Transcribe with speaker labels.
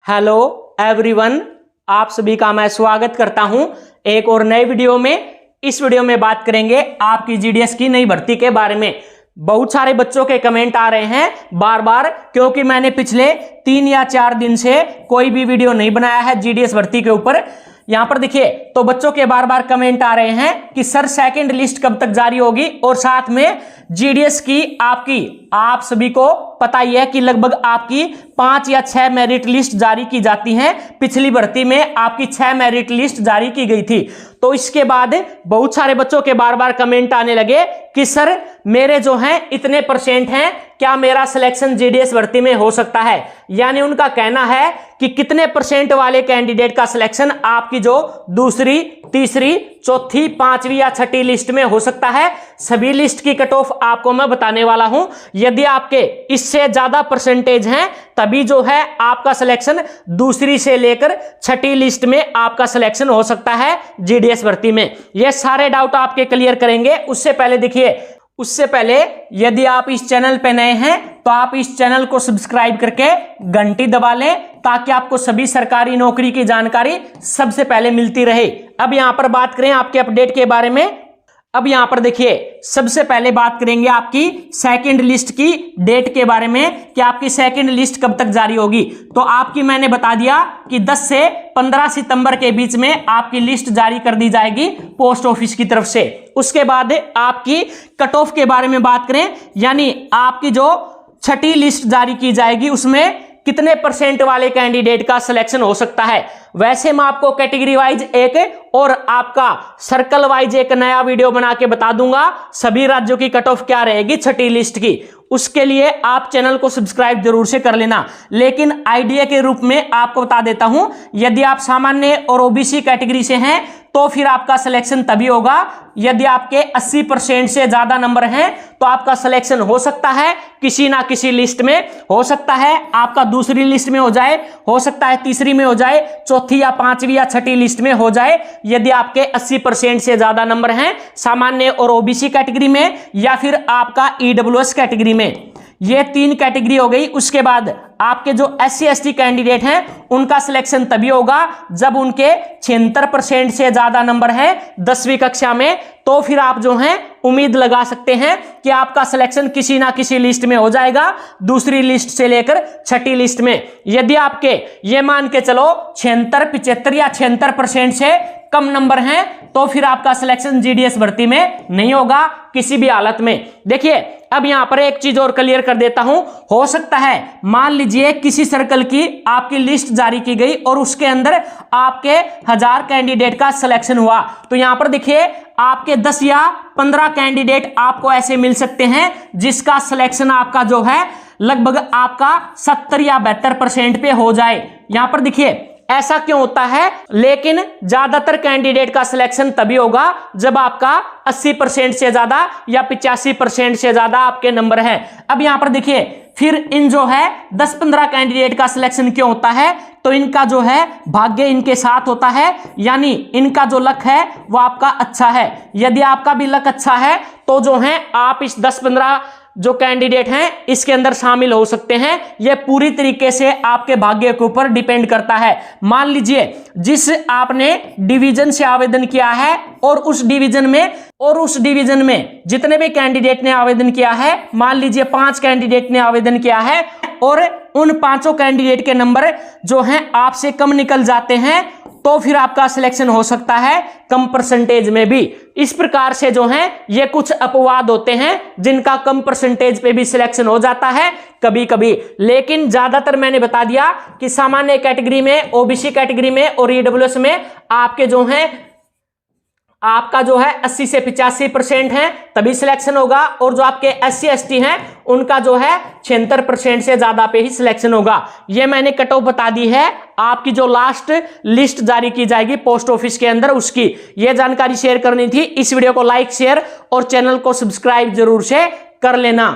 Speaker 1: Hello everyone, आप सभी का मैं स्वागत करता हूं एक और नए वीडियो में। इस वीडियो में बात करेंगे आपकी जीडीएस की नई भर्ती के बारे में। बहुत सारे बच्चों के कमेंट आ रहे हैं बार बार, क्योंकि मैंने पिछले 3 या 4 दिन से कोई भी वीडियो नहीं बनाया है जीडीएस भर्ती के ऊपर। यहां पर देखिए, तो बच्चों के बार बार कमेंट आ रहे हैं कि सर सेकंड लिस्ट कब तक जारी होगी, और साथ में जीडीएस की आप सभी को पता ही है कि लगभग आपकी 5 या 6 मेरिट लिस्ट जारी की जाती हैं। पिछली भर्ती में आपकी 6 मेरिट लिस्ट जारी की गई थी। तो इसके बाद बहुत सारे बच्चों के बार बार कमेंट आने लगे कि सर मेरे जो हैं इतने परसेंट हैं, क्या मेरा सिलेक्शन जीडीएस भर्ती में हो सकता है। यानी उनका कहना है कि कितने परसेंट वाले कैंडिडेट का सिलेक्शन आपकी जो दूसरी, तीसरी, चौथी, 5वीं या 6ठी लिस्ट में हो सकता है। सभी लिस्ट की कट ऑफ आपको मैं बताने वाला हूं। यदि आपके इससे ज्यादा परसेंटेज हैं तभी जो है आपका सिलेक्शन दूसरी से लेकर 6ठी लिस्ट में आपका सिलेक्शन हो सकता है जीडीएस भर्ती में। ये सारे डाउट आपके क्लियर करेंगे। उससे पहले यदि आप इस चैनल पे नए हैं तो आप इस चैनल को सब्सक्राइब करके घंटी दबा लें, ताकि आपको सभी सरकारी नौकरी की जानकारी सबसे पहले मिलती रहे। अब यहां पर बात करें आपके अपडेट के बारे में। अब यहां पर देखिए, सबसे पहले बात करेंगे आपकी सेकंड लिस्ट की डेट के बारे में कि आपकी सेकंड लिस्ट कब तक जारी होगी। तो आपकी मैंने बता दिया कि 10 से 15 सितंबर के बीच में आपकी लिस्ट जारी कर दी जाएगी पोस्ट ऑफिस की तरफ से। उसके बाद आपकी कट ऑफ के बारे में बात करें, यानी आपकी जो 6ठी लिस्ट जारी की जाएगी उसमें कितने परसेंट वाले कैंडिडेट का सिलेक्शन हो सकता है। वैसे मैं आपको कैटेगरी वाइज एक और आपका सर्कल वाइज एक नया वीडियो बना के बता दूंगा सभी राज्यों की कट ऑफ क्या रहेगी 6ठी लिस्ट की। उसके लिए आप चैनल को सब्सक्राइब जरूर से कर लेना। लेकिन आइडिया के रूप में आपको बता देता हूं, यदि आप सामान्य और ओबीसी कैटेगरी से हैं तो फिर आपका सिलेक्शन तभी होगा यदि आपके 80% से ज्यादा नंबर हैं, तो आपका सिलेक्शन हो सकता है किसी ना किसी लिस्ट में। हो सकता है आपका दूसरी लिस्ट में हो जाए, हो सकता है तीसरी में हो जाए, चौथी या 5वीं या 6ठी लिस्ट में हो जाए, यदि आपके 80% से ज्यादा नंबर हैं सामान्य और ओबीसी कैटेगरी में, या फिर आपका ईडब्ल्यूएस कैटेगरी में। ये 3 कैटेगरी हो गई। उसके बाद आपके जो SC ST कैंडिडेट हैं उनका सिलेक्शन तभी होगा जब उनके 76% से ज्यादा नंबर है 10वीं कक्षा में। तो फिर आप जो हैं उम्मीद लगा सकते हैं कि आपका सिलेक्शन किसी ना किसी लिस्ट में हो जाएगा, दूसरी लिस्ट से लेकर 6ठी लिस्ट में। यदि आपके ये मान के चलो 76, 75 या 76% से कम नंबर हैं, तो फिर आपका सिलेक्शन जीडीएस भर्ती में नहीं होगा किसी भी हालत में। देखिए, अब यहां पर एक चीज और क्लियर कर देता हूं। हो सकता है मान लीजिए किसी सर्कल की आपकी लिस्ट जारी की गई और उसके अंदर आपके 1000 कैंडिडेट का सिलेक्शन हुआ, तो यहां पर देखिए आपके 10 या 15 कैंडिडेट आपको ऐसे मिल सकते हैं जिसका सिलेक्शन आपका जो है लगभग आपका 70 या 72% पे हो जाए। यहां पर देखिए ऐसा क्यों होता है, लेकिन ज्यादातर कैंडिडेट का सिलेक्शन तभी होगा जब आपका 80% से ज्यादा या 85% से ज्यादा आपके नंबर हैं। अब यहां पर देखिए, फिर इन जो है 10-15 कैंडिडेट का सिलेक्शन क्यों होता है, तो इनका जो है भाग्य इनके साथ होता है, यानी इनका जो लक है वो आपका अच्छा है। यदि आपका भी लक अच्छा है तो जो है आप इस 10-15 जो कैंडिडेट हैं इसके अंदर शामिल हो सकते हैं। यह पूरी तरीके से आपके भाग्य के ऊपर डिपेंड करता है। मान लीजिए जिस आपने डिवीजन से आवेदन किया है और उस डिवीजन में जितने भी कैंडिडेट ने आवेदन किया है, मान लीजिए 5 कैंडिडेट ने आवेदन किया है और उन 5 कैंडिडेट के नंबर जो हैं आपसे कम निकल जाते हैं, तो फिर आपका सिलेक्शन हो सकता है कम परसेंटेज में भी। इस प्रकार से जो है ये कुछ अपवाद होते हैं जिनका कम परसेंटेज पे भी सिलेक्शन हो जाता है कभी कभी। लेकिन ज्यादातर मैंने बता दिया कि सामान्य कैटेगरी में, ओबीसी कैटेगरी में और ईडब्ल्यूएस में आपके जो हैं आपका जो है 80 से 85% है तभी सिलेक्शन होगा, और जो आपके SC ST हैं उनका जो है 76% से ज्यादा पे ही सिलेक्शन होगा। ये मैंने कट ऑफ बता दी है आपकी जो लास्ट लिस्ट जारी की जाएगी पोस्ट ऑफिस के अंदर उसकी। ये जानकारी शेयर करनी थी। इस वीडियो को लाइक, शेयर और चैनल को सब्सक्राइब जरूर से कर लेना।